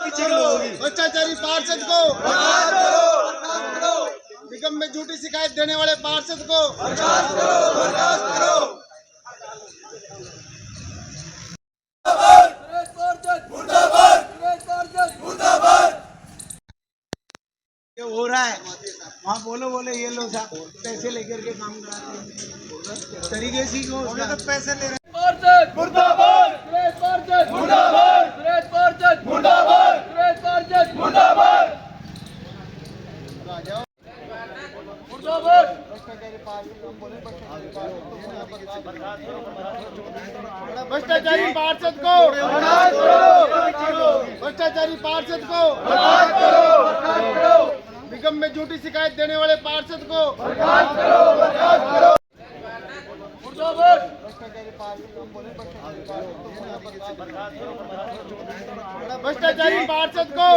भ्रष्टाचारी पार्षद को निगम में झूठी शिकायत देने वाले पार्षद को ये हो रहा है वहाँ बोले ये लोग पैसे लेकर के काम कराते हैं तरीके से तो पैसे ले रहे हैं। मुर्दाबाद सुरेश पार्षद मुर्दाबाद सुरेश पार्षद मुर्दाबाद सुरेश पार्षद मुर्दाबाद मुर्दाबाद भ्रष्टाचारी पार्षद को भ्रष्टाचारी पार्षद को निगम में झूठी शिकायत देने वाले पार्षद को भ्रष्टाचारी पार्षद को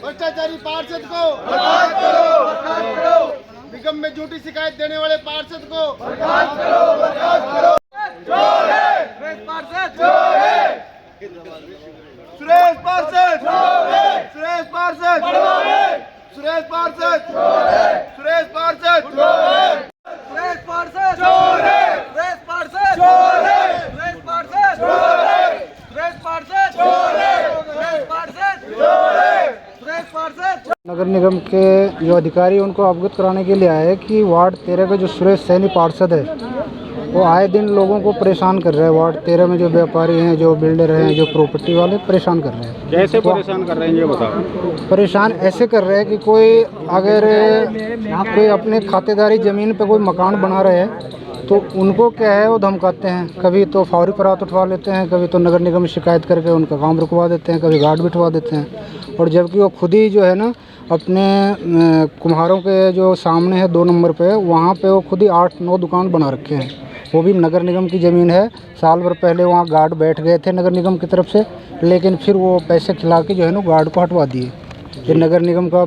भ्रष्टाचारी पार्षद को निगम में झूठी शिकायत देने वाले पार्षद को सुरेश पार्षद सुरेश पार्षद सुरेश पार्षद सुरेश पार्षद सुरेश पार्षद सुरेश पार्षद सुरेश पार्षद सुरेश पार्षद सुरेश पार्षद सुरेश पार्षद सुरेश पार्षद नगर निगम के जो अधिकारी उनको अवगत कराने के लिए आए कि वार्ड 13 के जो सुरेश सैनी पार्षद है वो आए दिन लोगों को परेशान कर रहे हैं। वार्ड 13 में जो व्यापारी हैं, जो बिल्डर हैं, जो प्रॉपर्टी वाले परेशान कर रहे हैं। कैसे परेशान कर रहे हैं ये बताओ। परेशान ऐसे कर रहे हैं कि कोई अगर कोई अपने खातेदारी ज़मीन पे कोई मकान बना रहे हैं तो उनको क्या है वो धमकाते हैं। कभी तो फौरी परात उठवा लेते हैं, कभी तो नगर निगम में शिकायत करके उनका काम रुकवा देते हैं, कभी गार्ड बिठवा देते हैं। और जबकि वो खुद ही जो है ना अपने कुम्हारों के जो सामने है 2 नंबर पे, वहाँ पे वो खुद ही 8-9 दुकान बना रखे हैं। वो भी नगर निगम की ज़मीन है। साल भर पहले वहाँ गार्ड बैठ गए थे नगर निगम की तरफ से, लेकिन फिर वो पैसे खिला के जो है ना गार्ड को हटवा दिए। ये नगर निगम का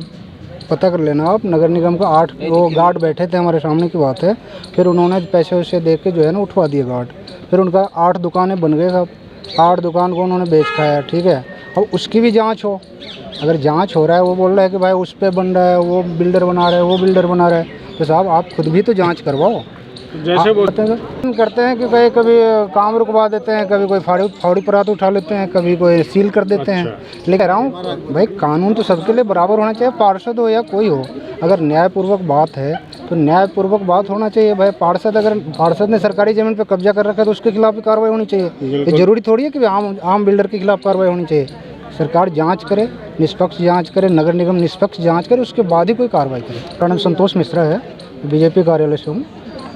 पता कर लेना आप, नगर निगम का 8 वो गार्ड बैठे थे, हमारे सामने की बात है। फिर उन्होंने पैसे वैसे दे के जो है ना उठवा दिए गार्ड। फिर उनका 8 दुकानें बन गए सब, 8 दुकान को उन्होंने बेच खाया। ठीक है, अब उसकी भी जांच हो। अगर जांच हो रहा है, वो बोल रहा है कि भाई उस पर बन रहा है, वो बिल्डर बना रहा है, वो बिल्डर बना रहा है, तो साहब आप खुद भी तो जांच करवाओ। जैसे करते हैं कि भाई कभी काम रुकवा देते हैं, कभी कोई फाड़ी परात उठा लेते हैं, कभी कोई सील कर देते हैं। लेकिन कह रहा हूँ भाई कानून तो सबके लिए बराबर होना चाहिए, पार्षद हो या कोई हो। अगर न्यायपूर्वक बात है तो न्यायपूर्वक बात होना चाहिए। भाई अगर पार्षद ने सरकारी ज़मीन पर कब्जा कर रखा है तो उसके खिलाफ भी कार्रवाई होनी चाहिए। ये जरूरी थोड़ी है कि आम बिल्डर के खिलाफ कार्रवाई होनी चाहिए। सरकार जांच करे, निष्पक्ष जांच करे, नगर निगम निष्पक्ष जांच करे, उसके बाद ही कोई कार्रवाई करे। मेरा नाम संतोष मिश्रा है, बीजेपी कार्यालय से हूँ,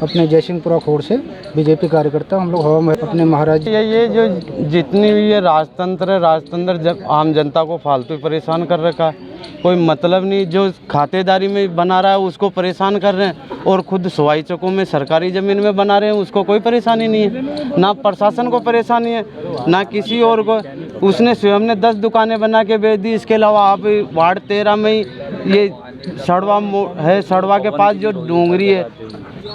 अपने जयसिंहपुरा खोड़ से बीजेपी कार्यकर्ता। हम लोग हवा में अपने महाराज ये जो जितनी भी ये राजतंत्र जब आम जनता को फालतू परेशान कर रखा है। कोई मतलब नहीं, जो खातेदारी में बना रहा है उसको परेशान कर रहे हैं, और खुद सवाई चौकों में सरकारी ज़मीन में बना रहे हैं, उसको कोई परेशानी नहीं है। ना प्रशासन को परेशानी है, ना किसी और को। उसने स्वयं ने 10 दुकानें बना के बेच दी। इसके अलावा आप वार्ड 13 में ही ये सड़वा के पास जो डोंगरी है,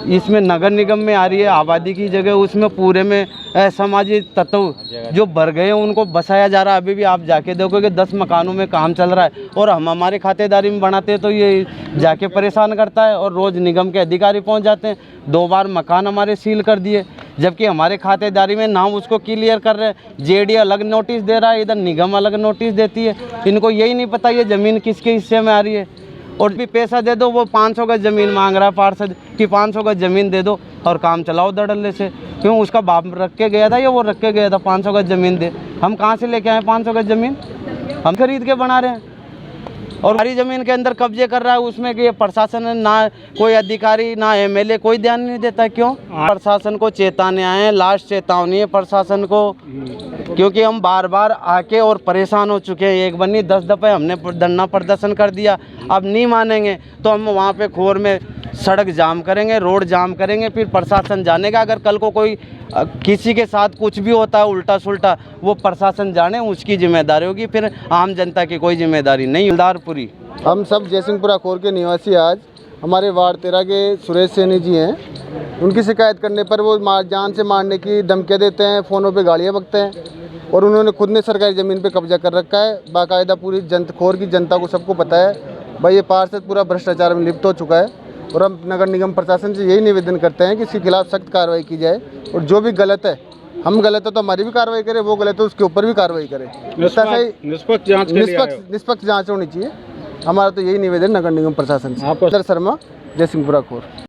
इसमें नगर निगम में आ रही है आबादी की जगह, उसमें पूरे में असामाजिक तत्व जो भर गए हैं उनको बसाया जा रहा है। अभी भी आप जाके देखोगे 10 मकानों में काम चल रहा है, और हम हमारे खातेदारी में बनाते हैं तो ये जाके परेशान करता है। और रोज़ निगम के अधिकारी पहुंच जाते हैं। 2 बार मकान हमारे सील कर दिए, जबकि हमारे खातेदारी में नाम उसको क्लियर कर रहे हैं। जेडी अलग नोटिस दे रहा है, इधर निगम अलग नोटिस देती है। इनको यही नहीं पता ये ज़मीन किसके हिस्से में आ रही है। और भी पैसा दे दो, वो 500 गज ज़मीन मांग रहा है पार्षद कि 500 गज ज़मीन दे दो और काम चलाओ धड़ल्ले से। क्यों? उसका बाप रख के गया था या वो रख के गया था 500 गज ज़मीन दे। हम कहाँ से लेके आए 500 गज ज़मीन? हम खरीद के बना रहे हैं। और हमारी ज़मीन के अंदर कब्जे कर रहा है, उसमें कि ये प्रशासन ना कोई अधिकारी ना एमएलए कोई ध्यान नहीं देता। क्यों? प्रशासन को चेताने आए हैं, लास्ट चेतावनी है प्रशासन को, क्योंकि हम बार बार आके और परेशान हो चुके हैं। 1 बनी 10 दफ़े हमने धरना प्रदर्शन कर दिया। अब नहीं मानेंगे तो हम वहाँ पे खोर में सड़क जाम करेंगे, रोड जाम करेंगे, फिर प्रशासन जानेगा। अगर कल को कोई किसी के साथ कुछ भी होता है उल्टा सुल्टा, वो प्रशासन जाने, उसकी जिम्मेदारी होगी, फिर आम जनता की कोई जिम्मेदारी नहीं। दिलदारपुरी हम सब जयसिंहपुरा खोर के निवासी आज हमारे वार्ड 13 के सुरेश सैनी जी हैं। उनकी शिकायत करने पर वो जान से मारने की धमकियाँ देते हैं, फ़ोनों पे गालियाँ बकते हैं। और उन्होंने खुद ने सरकारी ज़मीन पे कब्जा कर रखा है। बाकायदा पूरी खोर की जनता को सबको पता है भाई ये पार्षद पूरा भ्रष्टाचार में लिप्त हो चुका है। और हम नगर निगम प्रशासन से यही निवेदन करते हैं कि इसके खिलाफ सख्त कार्रवाई की जाए और जो भी गलत है, हम गलत है तो हमारी भी कार्रवाई करें, वो गलत है उसके ऊपर भी कार्रवाई करें। निष्पक्ष जांच के लिए आए हो। निष्पक्ष जाँच होनी चाहिए, हमारा तो यही निवेदन नगर निगम प्रशासन से। आपको शर्मा, जयसिंहपुरा खोर।